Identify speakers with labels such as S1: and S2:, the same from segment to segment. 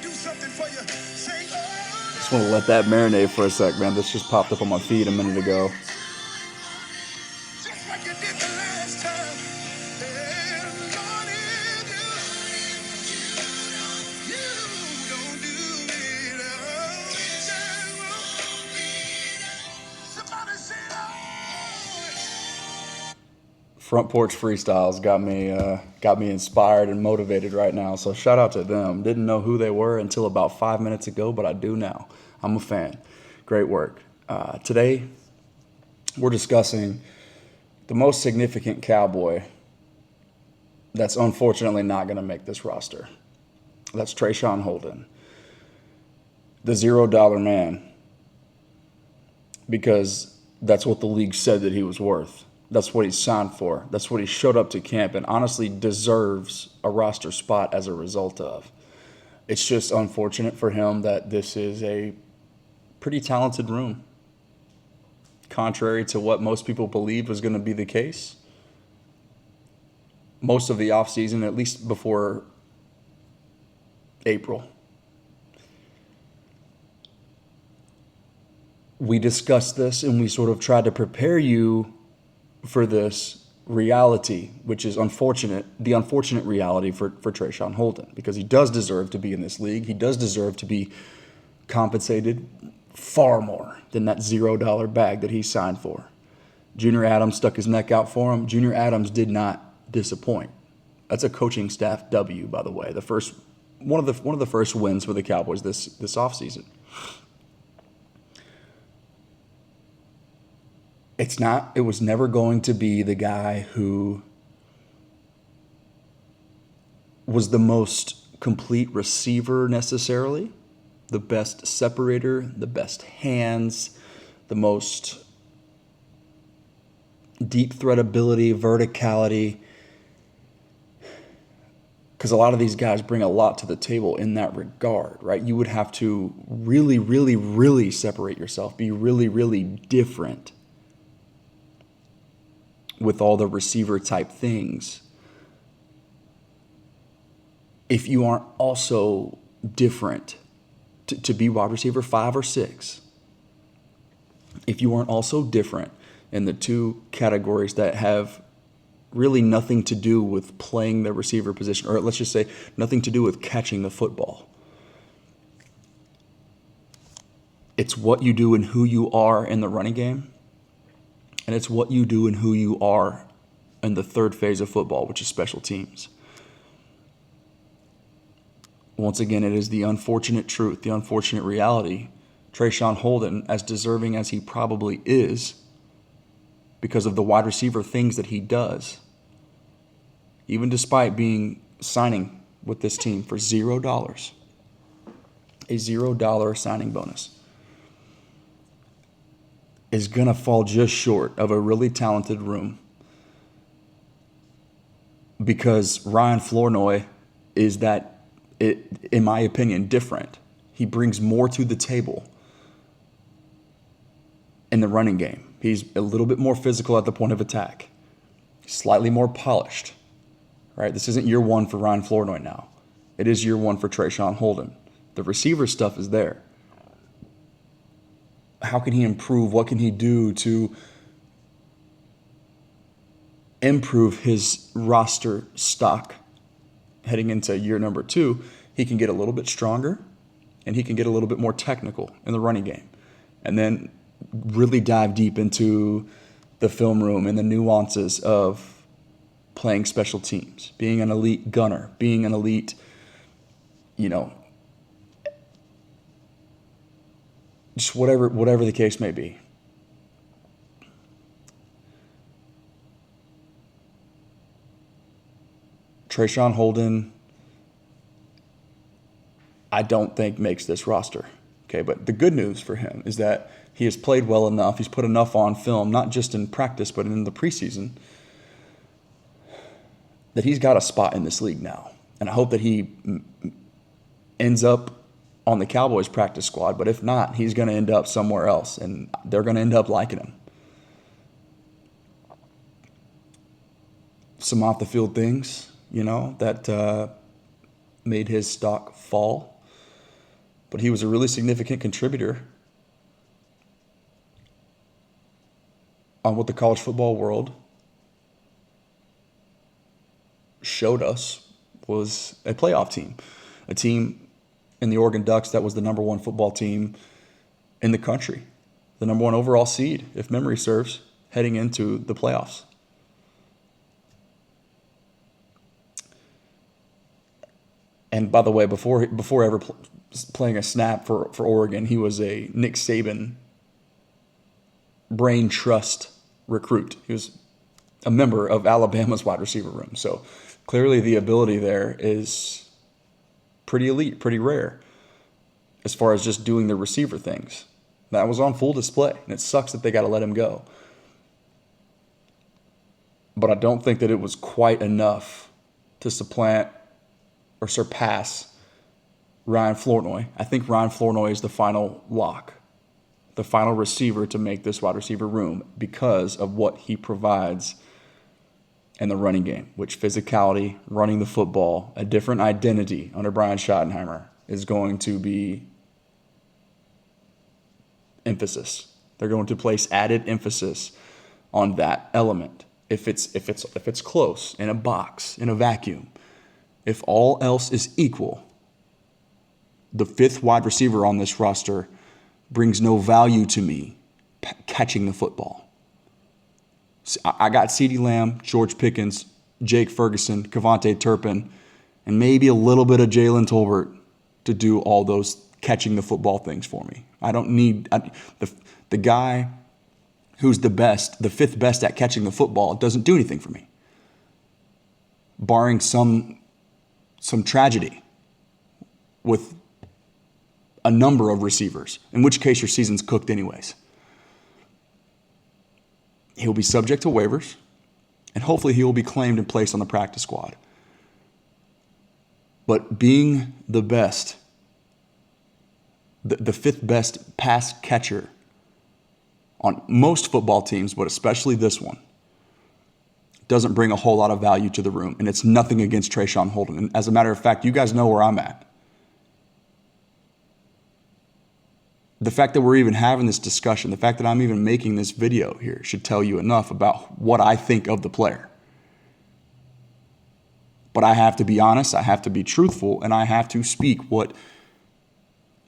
S1: Just want to let that marinate for a sec, man. This just popped up on my feed a minute ago. Front Porch Freestyles got me inspired and motivated right now. So shout out to them. Didn't know who they were until about 5 minutes ago, but I do now. I'm a fan. Great work. Today we're discussing the most significant Cowboy that's unfortunately not going to make this roster. That's Traeshon Holden, the $0 man, because that's what the league said that he was worth. That's what he signed for. That's what he showed up to camp and honestly deserves a roster spot as a result of. It's just unfortunate for him that this is a pretty talented room. Contrary to what most people believed was going to be the case, most of the offseason, at least before April, we discussed this and we sort of tried to prepare you for this reality, which is unfortunate, the unfortunate reality for Traeshon Holden, because he does deserve to be in this league. He does deserve to be compensated far more than that $0 bag that he signed for. Junior Adams stuck his neck out for him. Junior Adams did not disappoint. That's a coaching staff W, by the way. One of the first wins for the Cowboys this offseason. It was never going to be the guy who was the most complete receiver necessarily, the best separator, the best hands, the most deep threat ability, verticality, because a lot of these guys bring a lot to the table in that regard, right? You would have to really, really, really separate yourself, be really, really different with all the receiver type things if you aren't also different to be wide receiver 5 or 6. If you aren't also different in the two categories that have really nothing to do with playing the receiver position, or let's just say nothing to do with catching the football. It's what you do and who you are in the running game, and it's what you do and who you are in the third phase of football, which is special teams. Once again, it is the unfortunate truth, the unfortunate reality. Traeshon Holden, as deserving as he probably is, because of the wide receiver things that he does, even despite signing with this team for $0, a $0 signing bonus, is going to fall just short of a really talented room, because Ryan Flournoy is in my opinion, different. He brings more to the table in the running game. He's a little bit more physical at the point of attack, slightly more polished, right? This isn't year one for Ryan Flournoy now. It is year one for Traeshon Holden. The receiver stuff is there. How can he improve? What can he do to improve his roster stock heading into year number 2? He can get a little bit stronger and he can get a little bit more technical in the running game, and then really dive deep into the film room and the nuances of playing special teams, being an elite gunner, being an elite, just whatever the case may be. Traeshon Holden, I don't think makes this roster. Okay, but the good news for him is that he has played well enough. He's put enough on film, not just in practice, but in the preseason, that he's got a spot in this league now. And I hope that he ends up on the Cowboys practice squad. But if not, he's going to end up somewhere else, and they're going to end up liking him. Some off-the-field things, that made his stock fall. but he was a really significant contributor on what the college football world showed us was a playoff team, a team in the Oregon Ducks that was the number one football team in the country, the number one overall seed, if memory serves, heading into the playoffs. And by the way, before ever playing a snap for Oregon, he was a Nick Saban brain trust recruit. He was a member of Alabama's wide receiver room. So clearly the ability there is pretty elite, pretty rare as far as just doing the receiver things. That was on full display, and it sucks that they got to let him go. But I don't think that it was quite enough to supplant or surpass Ryan Flournoy. I think Ryan Flournoy is the final lock, the final receiver to make this wide receiver room because of what he provides in the running game, which physicality, running the football, a different identity under Brian Schottenheimer is going to be emphasis. They're going to place added emphasis on that element. If it's close, in a box, in a vacuum, if all else is equal, the fifth wide receiver on this roster brings no value to me catching the football. I got CeeDee Lamb, George Pickens, Jake Ferguson, Kevontae Turpin, and maybe a little bit of Jalen Tolbert to do all those catching the football things for me. I don't need the guy who's the best, the fifth best at catching the football, doesn't do anything for me, barring some tragedy with a number of receivers, in which case your season's cooked anyways. He'll be subject to waivers, and hopefully he will be claimed and placed on the practice squad. But being the best, the fifth best pass catcher on most football teams, but especially this one, doesn't bring a whole lot of value to the room. And it's nothing against Traeshon Holden. And as a matter of fact, you guys know where I'm at. The fact that we're even having this discussion, the fact that I'm even making this video here should tell you enough about what I think of the player. But I have to be honest, I have to be truthful, and I have to speak what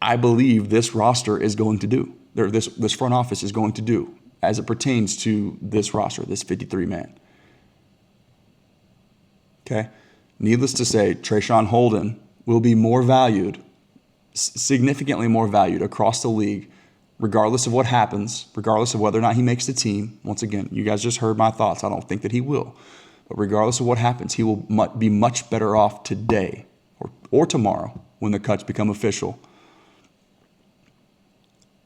S1: I believe this roster is going to do, or this front office is going to do as it pertains to this roster, this 53-man. Okay? Needless to say, Traeshon Holden will be more valued, significantly more valued across the league, regardless of what happens, regardless of whether or not he makes the team. Once again, you guys just heard my thoughts. I don't think that he will. But regardless of what happens, he will be much better off today or tomorrow when the cuts become official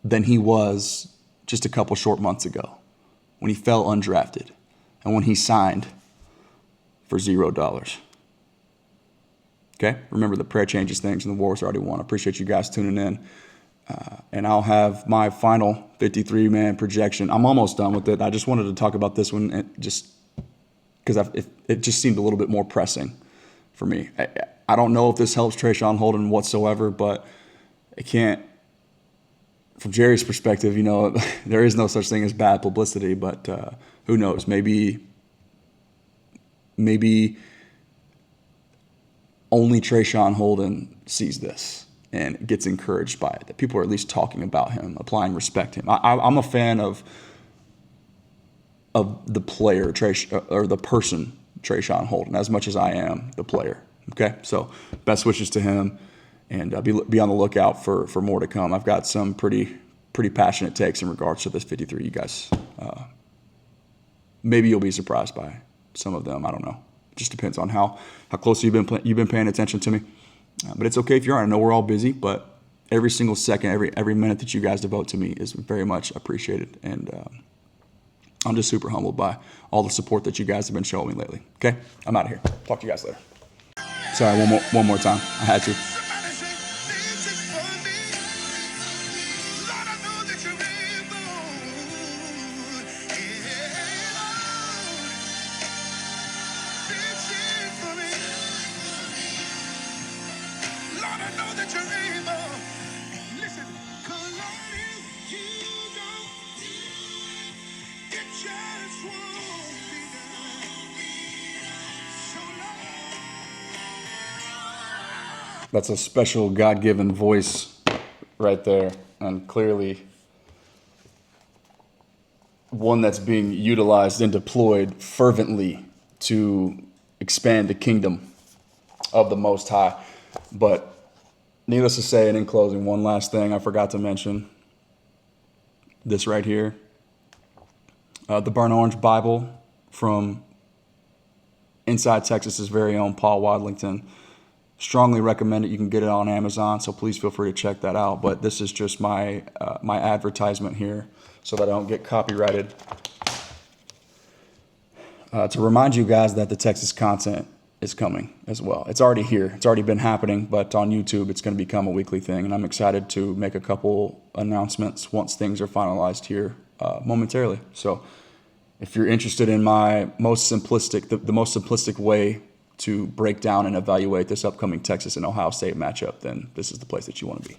S1: than he was just a couple short months ago when he fell undrafted and when he signed for $0. Okay? Remember, the prayer changes things and the war's already won. I appreciate you guys tuning in. And I'll have my final 53-man projection. I'm almost done with it. I just wanted to talk about this one just because it just seemed a little bit more pressing for me. I don't know if this helps Traeshon Holden whatsoever, but it can't. From Jerry's perspective, you know, there is no such thing as bad publicity, but who knows? Maybe only Traeshon Holden sees this and gets encouraged by it, that people are at least talking about him, applying respect to him. I'm a fan of the player, or the person, Traeshon Holden, as much as I am the player. Okay? So best wishes to him, and be on the lookout for more to come. I've got some pretty passionate takes in regards to this 53. You guys, maybe you'll be surprised by some of them. I don't know. It just depends on how closely you've been paying attention to me. But it's okay if you aren't. I know we're all busy, but every single second, every minute that you guys devote to me is very much appreciated, and I'm just super humbled by all the support that you guys have been showing me lately. Okay, I'm out of here. Talk to you guys later. Sorry, one more time. I had to.
S2: Lord, I know that you're able.
S1: That's a special God-given voice right there, and clearly one that's being utilized and deployed fervently to expand the kingdom of the Most High. But needless to say, and in closing, one last thing I forgot to mention, this right here, the Burnt Orange Bible from Inside Texas's very own Paul Wadlington. Strongly recommend it. You can get it on Amazon, so please feel free to check that out. But this is just my my advertisement here, so that I don't get copyrighted. To remind you guys that the Texas content is coming as well. It's already here. It's already been happening, but on YouTube, it's going to become a weekly thing, and I'm excited to make a couple announcements once things are finalized here momentarily. So if you're interested in my most simplistic, the most simplistic way to break down and evaluate this upcoming Texas and Ohio State matchup, then this is the place that you want to be.